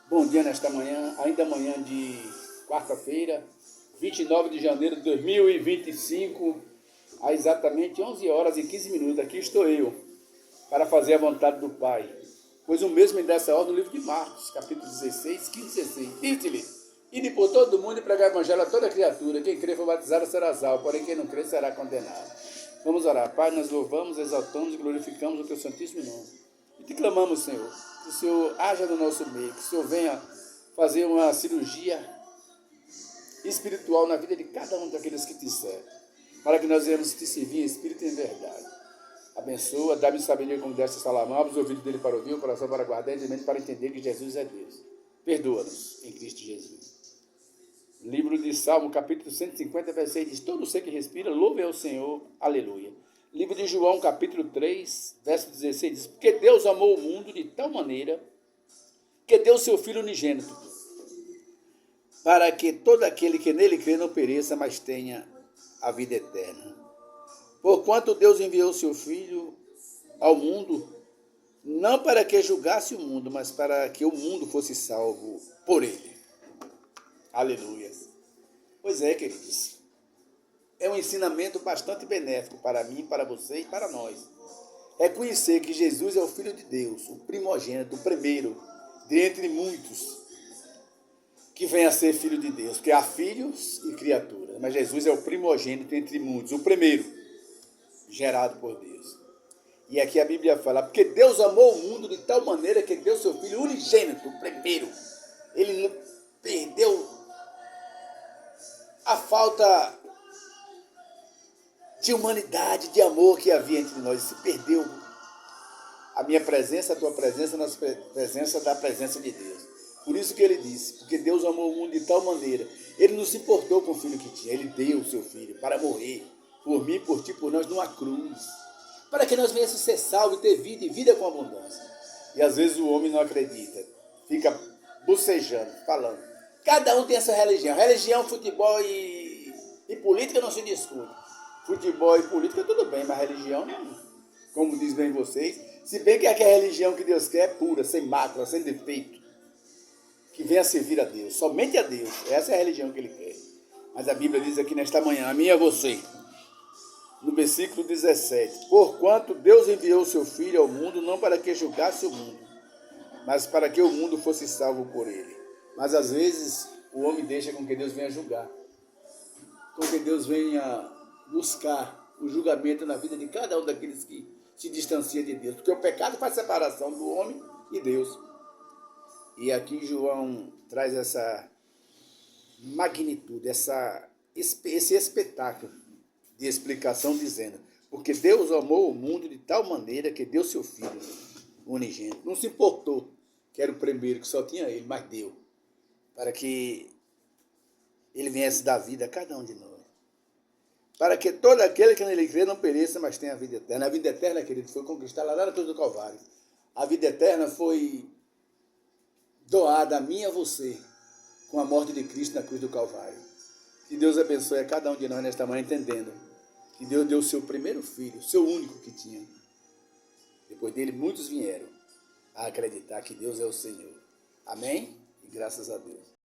Bom dia nesta manhã, ainda manhã de quarta-feira, 29 de janeiro de 2025, há exatamente 11 horas e 15 minutos. Aqui estou eu, para fazer a vontade do Pai. Pois o mesmo me dá essa ordem no livro de Marcos, capítulo 16, 15 e 16. Diz-lhe, ide por todo o mundo e pregar o evangelho a toda criatura. Quem crê for batizado será salvo, porém quem não crê será condenado. Vamos orar. Pai, nós louvamos, exaltamos e glorificamos o teu santíssimo nome. E te clamamos, Senhor, que o Senhor haja no nosso meio, que o Senhor venha fazer uma cirurgia espiritual na vida de cada um daqueles que te servem, para que nós venhamos te servir em espírito e em verdade. Abençoa, dá-me sabedoria como deste Salomão, os ouvidos dele para ouvir, o coração para guardar e a mente para entender que Jesus é Deus. Perdoa-nos em Cristo Jesus. Livro de Salmo, capítulo 150, versículo diz: todo ser que respira, louve ao Senhor, aleluia. Livro de João, capítulo 3, verso 16 diz: porque Deus amou o mundo de tal maneira que deu seu Filho unigênito, para que todo aquele que nele crê não pereça, mas tenha a vida eterna. Porquanto Deus enviou seu Filho ao mundo, não para que julgasse o mundo, mas para que o mundo fosse salvo por ele. Aleluia. Pois é, queridos. É um ensinamento bastante benéfico para mim, para você e para nós. É conhecer que Jesus é o Filho de Deus, o primogênito, o primeiro, dentre muitos, que vem a ser Filho de Deus, porque há filhos e criaturas, mas Jesus é o primogênito entre muitos, o primeiro, gerado por Deus. E aqui a Bíblia fala, porque Deus amou o mundo de tal maneira que deu seu Filho unigênito, o primeiro. Ele perdeu a falta de humanidade, de amor que havia entre nós. Se perdeu a minha presença, a tua presença, a nossa presença da presença de Deus. Por isso que ele disse, porque Deus amou o mundo de tal maneira, ele não se importou com o filho que tinha, ele deu o seu filho para morrer, por mim, por ti, por nós, numa cruz, para que nós venhamos ser salvos e ter vida e vida com abundância. E às vezes o homem não acredita, fica bocejando, falando. Cada um tem essa religião. Religião, futebol e política não se discute. Futebol e política tudo bem, mas religião não. Como diz bem vocês, se bem que a religião que Deus quer é pura, sem mácula, sem defeito. Que venha servir a Deus, somente a Deus. Essa é a religião que ele quer. Mas a Bíblia diz aqui nesta manhã, a minha é você. No versículo 17. Porquanto Deus enviou o seu Filho ao mundo, não para que julgasse o mundo, mas para que o mundo fosse salvo por ele. Mas às vezes o homem deixa com que Deus venha julgar, com que Deus venha buscar o julgamento na vida de cada um daqueles que se distancia de Deus, porque o pecado faz separação do homem e Deus. E aqui João traz essa magnitude, esse espetáculo de explicação, dizendo, porque Deus amou o mundo de tal maneira que deu seu Filho unigênito. Não se importou que era o primeiro, que só tinha ele, mas deu, para que ele viesse dar vida a cada um de nós. Para que todo aquele que nele crê não pereça, mas tenha a vida eterna. A vida eterna, querido, foi conquistada lá na cruz do Calvário. A vida eterna foi doada a mim e a você, com a morte de Cristo na cruz do Calvário. Que Deus abençoe a cada um de nós nesta manhã, entendendo que Deus deu o seu primeiro filho, o seu único que tinha. Depois dele, muitos vieram a acreditar que Deus é o Senhor. Amém? E graças a Deus.